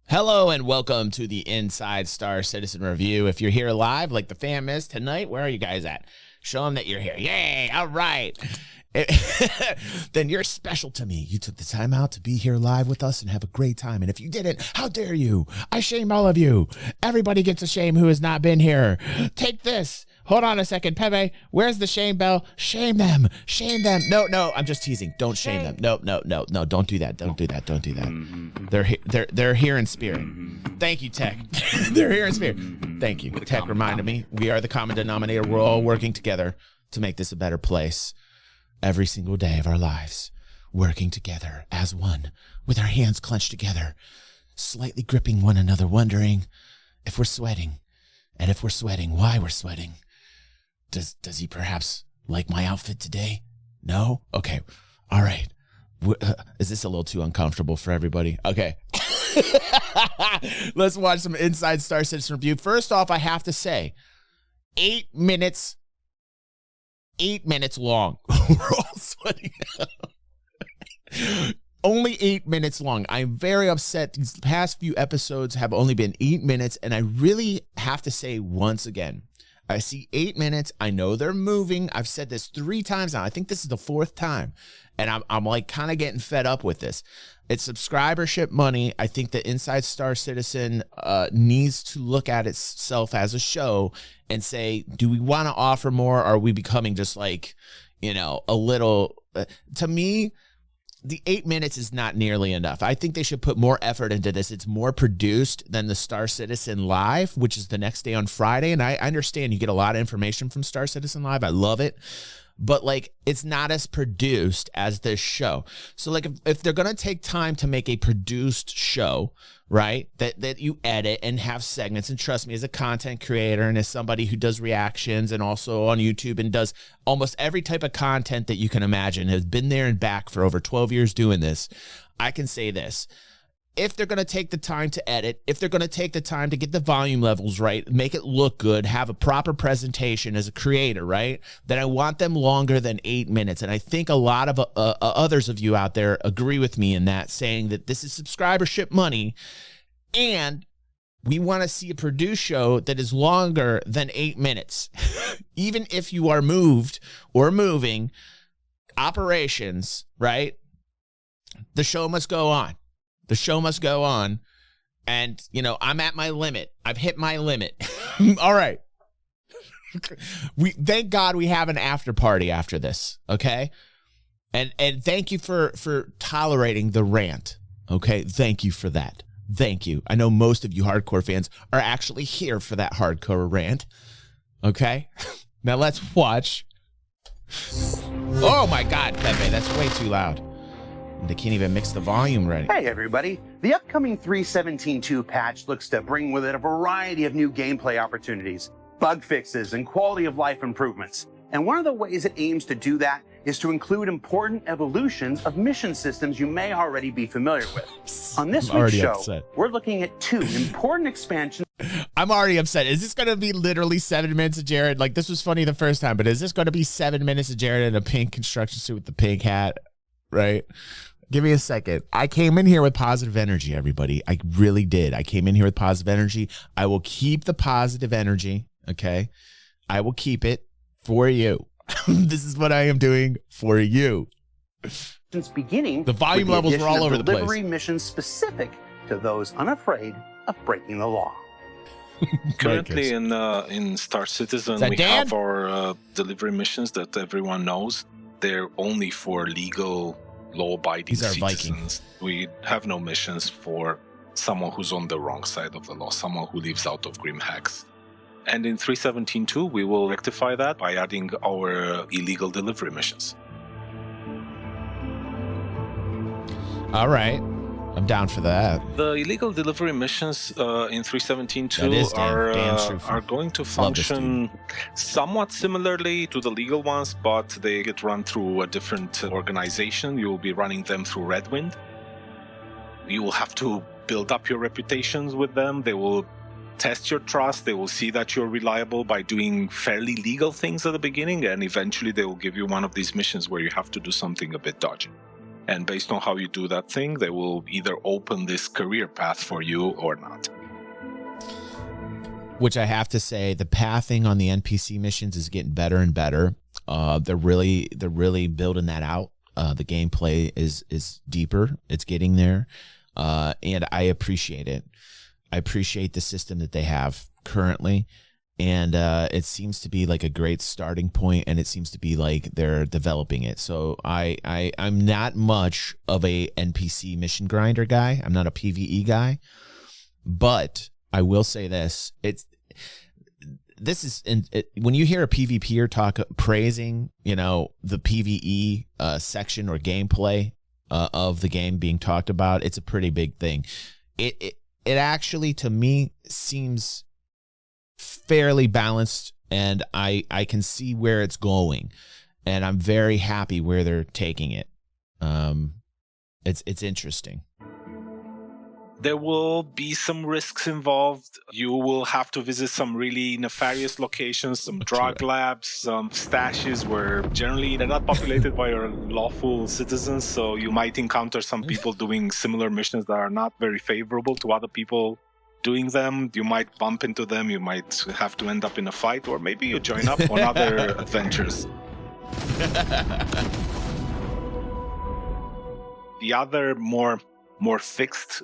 Hello and welcome to the Inside Star Citizen Review. If you're here live, like the fam is tonight, where are you guys at? Show them that you're here. Yay! All right. Then you're special to me. You took the time out to be here live with us and have a great time. And if you didn't, how dare you? I shame all of you. Everybody gets a shame who has not been here. Take this. Hold on a second. Pepe, where's the shame bell? Shame them. Shame them. No, I'm just teasing. Don't shame them. No, don't do that. Don't do that. They're here in spirit. Thank you, Tech. They're here in spirit. Thank you. Tech reminded me we are the common denominator. We're all working together to make this a better place. Every single day of our lives, working together as one, with our hands clenched together, slightly gripping one another, wondering if we're sweating, and if we're sweating, why we're sweating. Does he perhaps like my outfit today? No? Okay. All right. Is this a little too uncomfortable for everybody? Okay. Let's watch some Inside Star Citizen Review. First off, I have to say, 8 minutes long. We're all sweating out. Only 8 minutes long. I'm very upset. These past few episodes have only been 8 minutes, and I really have to say once again, I see 8 minutes. I know they're moving. I've said this 3 times now. I think this is the 4th time, and I'm like kind of getting fed up with this. It's subscribership money. I think the Inside Star Citizen needs to look at itself as a show and say, do we want to offer more? Or are we becoming just like, a little, to me, the 8 minutes is not nearly enough. I think they should put more effort into this. It's more produced than the Star Citizen Live, which is the next day on Friday. And I understand you get a lot of information from Star Citizen Live. I love it. But like, it's not as produced as this show. So like, if they're going to take time to make a produced show, right, that you edit and have segments, and trust me, as a content creator and as somebody who does reactions and also on YouTube and does almost every type of content that you can imagine, has been there and back for over 12 years doing this, I can say this. If they're going to take the time to edit, if they're going to take the time to get the volume levels right, make it look good, have a proper presentation as a creator, right, then I want them longer than 8 minutes. And I think a lot of others of you out there agree with me in that, saying that this is subscribership money, and we want to see a produced show that is longer than 8 minutes. Even if you are moved or moving operations, right, the show must go on. The show must go on. And, I'm at my limit. I've hit my limit. All right. Thank God we have an after party after this. Okay. And thank you for tolerating the rant. Okay. Thank you for that. Thank you. I know most of you hardcore fans are actually here for that hardcore rant. Okay. Now let's watch. Oh my God, Pepe, that's way too loud. They can't even mix the volume right. Hey everybody, the upcoming 3.17.2 patch looks to bring with it a variety of new gameplay opportunities, bug fixes, and quality of life improvements. And one of the ways it aims to do that is to include important evolutions of mission systems you may already be familiar with. On this week's show, we're looking at 2 important expansions. I'm already upset. Is this going to be literally 7 minutes of Jared? Like, this was funny the first time, but is this going to be 7 minutes of Jared in a pink construction suit with the pink hat? Right? Give me a second. I came in here with positive energy, everybody. I really did. I came in here with positive energy. I will keep the positive energy, okay? I will keep it for you. This is what I am doing for you. Beginning, the volume levels were all over the place. Delivery missions specific to those unafraid of breaking the law. Currently in Star Citizen, we have our delivery missions that everyone knows. They're only for legal, law-abiding citizens. We have no missions for someone who's on the wrong side of the law, someone who lives out of Grim Hex. And in 3.17.2, we will rectify that by adding our illegal delivery missions. All right. I'm down for that. The illegal delivery missions in 317.2 are going to function somewhat similarly to the legal ones, but they get run through a different organization. You will be running them through Redwind. You will have to build up your reputations with them. They will test your trust. They will see that you're reliable by doing fairly legal things at the beginning, and eventually they will give you one of these missions where you have to do something a bit dodgy. And based on how you do that thing, they will either open this career path for you or not. Which I have to say, the pathing on the NPC missions is getting better and better. They're really building that out. The gameplay is deeper. It's getting there. And I appreciate it. I appreciate the system that they have currently. And it seems to be like a great starting point, and it seems to be like they're developing it. So I'm not much of a NPC mission grinder guy. I'm not a PvE guy, but I will say this: when you hear a PvPer talk praising, the PvE section or gameplay of the game being talked about, it's a pretty big thing. It actually, to me, seems fairly balanced, and I can see where it's going, and I'm very happy where they're taking it. It's interesting. There will be some risks involved. You will have to visit some really nefarious locations, some drug labs, some stashes where generally they're not populated by your lawful citizens, so you might encounter some people doing similar missions that are not very favorable to other people doing them. You might bump into them, you might have to end up in a fight, or maybe you join up on other adventures. The other more fixed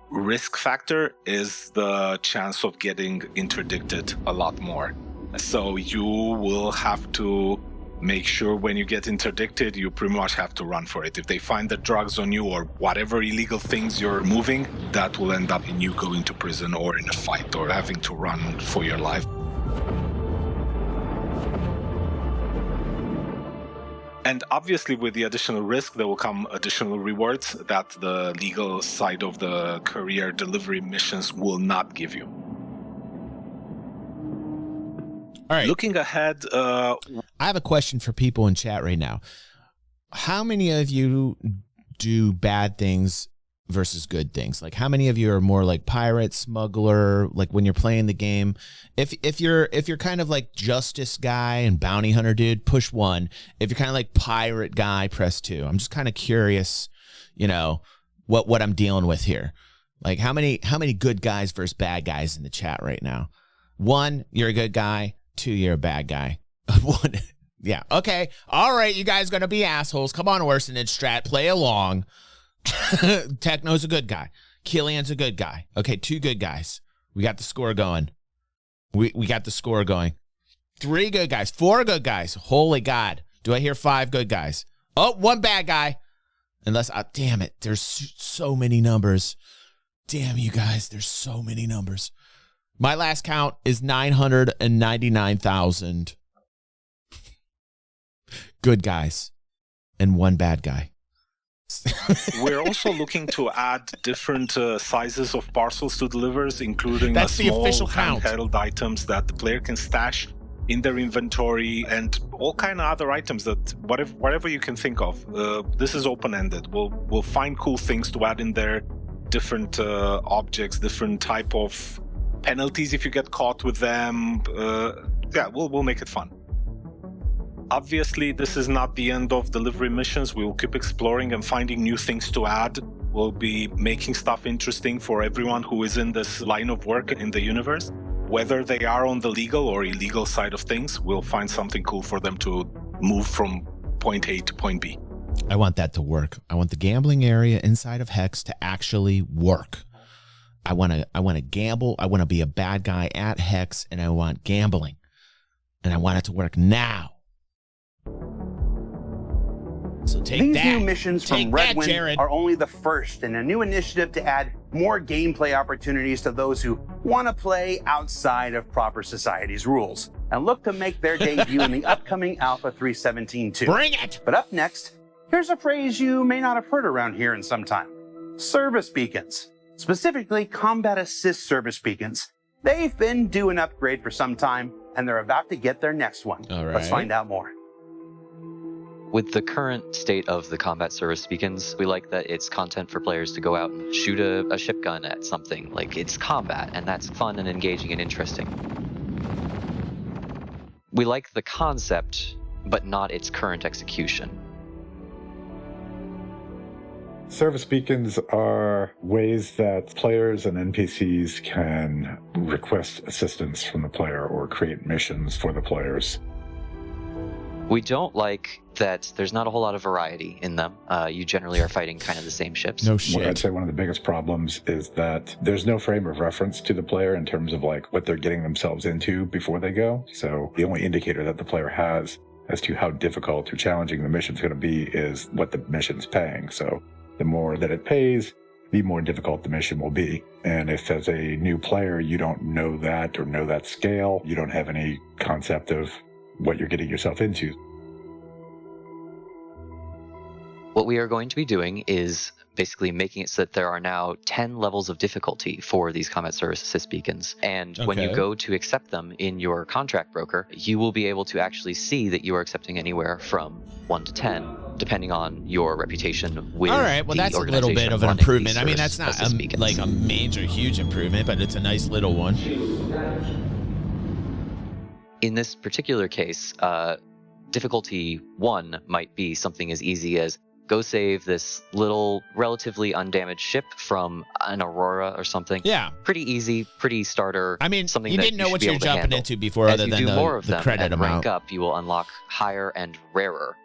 risk factor is the chance of getting interdicted a lot more. So you will have to make sure when you get interdicted, you pretty much have to run for it. If they find the drugs on you or whatever illegal things you're moving, that will end up in you going to prison or in a fight or having to run for your life. And obviously with the additional risk, there will come additional rewards that the legal side of the career delivery missions will not give you. All right. Looking ahead, I have a question for people in chat right now. How many of you do bad things versus good things? Like, how many of you are more like pirate, smuggler? Like when you're playing the game, if you're kind of like justice guy and bounty hunter dude, push 1. If you're kind of like pirate guy, press 2. I'm just kind of curious, what I'm dealing with here. Like how many good guys versus bad guys in the chat right now? 1, you're a good guy. 2, you're a bad guy. 1, yeah, okay, all right, you guys gonna be assholes. Come on, Orson and Strat, play along. Techno's a good guy. Killian's a good guy. Okay, 2 good guys. We got the score going. We got the score going. 3 good guys. 4 good guys. Holy God, do I hear 5 good guys? Oh, 1 bad guy. Damn it, there's so many numbers. Damn you guys, there's so many numbers. My last count is 999,000 good guys and 1 bad guy. We're also looking to add different sizes of parcels to delivers, including small handheld items that the player can stash in their inventory and all kind of other items that whatever you can think of. This is open-ended. We'll find cool things to add in there, different objects, different type of penalties if you get caught with them. We'll make it fun. Obviously, this is not the end of delivery missions. We will keep exploring and finding new things to add. We'll be making stuff interesting for everyone who is in this line of work in the universe. Whether they are on the legal or illegal side of things, we'll find something cool for them to move from point A to point B. I want that to work. I want the gambling area inside of Hex to actually work. I want to gamble. I want to be a bad guy at Hex, and I want gambling. And I want it to work now. So These new missions from Redwind are only the first in a new initiative to add more gameplay opportunities to those who want to play outside of proper society's rules and look to make their debut in the upcoming Alpha 3.17.2. Bring it! But up next, here's a phrase you may not have heard around here in some time. Service beacons, specifically combat assist service beacons. They've been due an upgrade for some time, and they're about to get their next one. All right. Let's find out more. With the current state of the combat service beacons, we like that it's content for players to go out and shoot a ship gun at something. Like, it's combat, and that's fun and engaging and interesting. We like the concept, but not its current execution. Service beacons are ways that players and NPCs can request assistance from the player or create missions for the players. We don't like that there's not a whole lot of variety in them. You generally are fighting kind of the same ships. No shit. I'd say one of the biggest problems is that there's no frame of reference to the player in terms of like what they're getting themselves into before they go. So the only indicator that the player has as to how difficult or challenging the mission's going to be is what the mission's paying. So the more that it pays, the more difficult the mission will be. And if as a new player you don't know that or know that scale, you don't have any concept of what you're getting yourself into. What we are going to be doing is basically making it so that there are now 10 levels of difficulty for these combat service assist beacons. And when you go to accept them in your contract broker, you will be able to actually see that you are accepting anywhere from 1 to 10, depending on your reputation with All right, well, that's a little bit of an improvement. I mean, that's not like a major, huge improvement, but it's a nice little one. In this particular case, difficulty 1 might be something as easy as go save this little relatively undamaged ship from an Aurora or something. Yeah. Pretty easy, pretty starter. I mean, something you didn't know what you're jumping into before, other than the credit amount. Rank up, you will unlock higher and rarer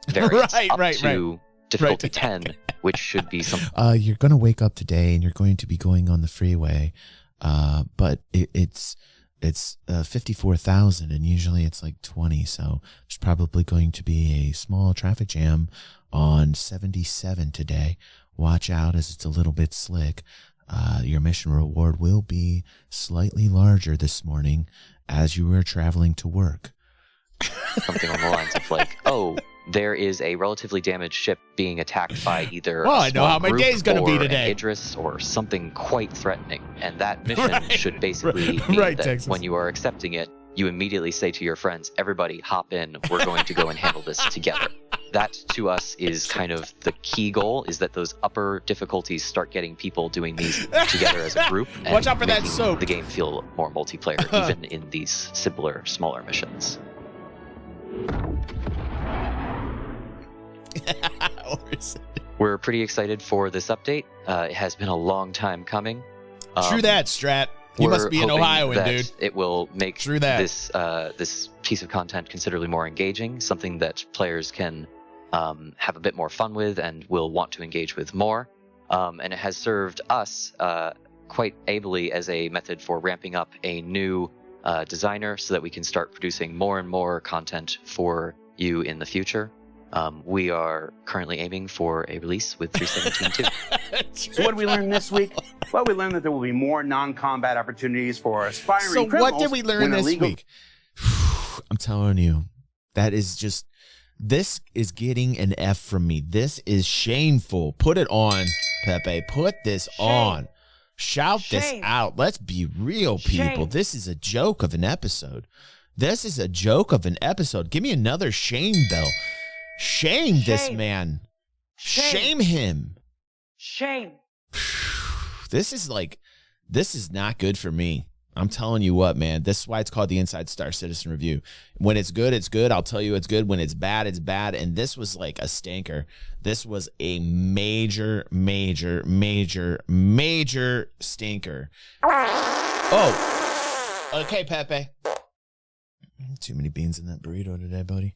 variants up to difficulty 10, which should be some. You're going to wake up today and you're going to be going on the freeway, but it's 54,000 and usually it's like 20. So there's probably going to be a small traffic jam on 77 today. Watch out as it's a little bit slick. Your mission reward will be slightly larger this morning as you were traveling to work. Something on the lines of like, oh, there is a relatively damaged ship being attacked by either I know how my day's going to be today. Idris or something quite threatening. And that mission should basically mean that Texas. When you are accepting it, you immediately say to your friends, everybody hop in, we're going to go and handle this together. That to us is kind of the key goal, is that those upper difficulties start getting people doing these together as a group. And watch out for that soap. The game feel more multiplayer, even in these simpler, smaller missions. We're pretty excited for this update. It has been a long time coming. True that, Strat. You must be an Ohioan, dude. It will make this piece of content considerably more engaging, something that players can have a bit more fun with and will want to engage with more. And it has served us quite ably as a method for ramping up a new designer so that we can start producing more and more content for you in the future. We are currently aiming for a release with 317.2. So what did we learn this week? Well, we learned that there will be more non-combat opportunities for aspiring criminals. So what did we learn this week? I'm telling you, this is getting an F from me. This is shameful. Put it on, Pepe. Put this on. Shout this out. Let's be real, people. This is a joke of an episode. This is a joke of an episode. Give me another shame bell. Shame this man. Shame him. Shame. This is not good for me. I'm telling you what, man. This is why it's called the Inside Star Citizen Review. When it's good, it's good. I'll tell you it's good. When it's bad, it's bad. And this was like a stinker. This was a major, major, major, major stinker. Oh. Okay, Pepe. Too many beans in that burrito today, buddy.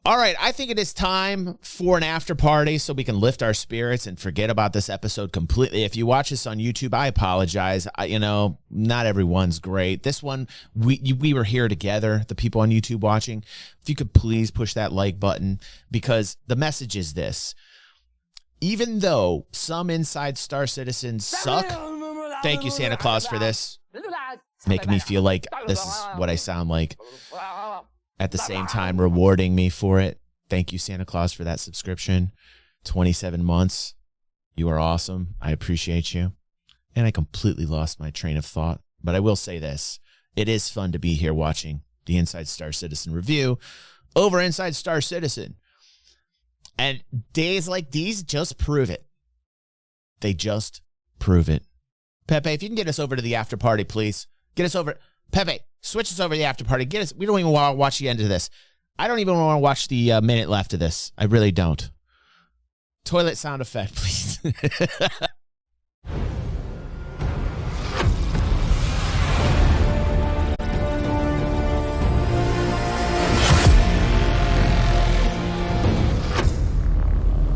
All right, I think it is time for an after party so we can lift our spirits and forget about this episode completely. If you watch this on YouTube, I apologize. Not everyone's great. This one, we were here together, the people on YouTube watching. If you could please push that like button, because the message is this. Even though some Inside Star Citizens suck, thank you, Santa Claus, for this. Making me feel like this is what I sound like. At the same time, rewarding me for it. Thank you, Santa Claus, for that subscription. 27 months. You are awesome. I appreciate you. And I completely lost my train of thought. But I will say this. It is fun to be here watching the Inside Star Citizen review over Inside Star Citizen. And days like these just prove it. They just prove it. Pepe, if you can get us over to the after party, please. Get us over. Pepe, switch us over to the after party. Get us. We don't even want to watch the end of this. I don't even want to watch the minute left of this. I really don't. Toilet sound effect, please.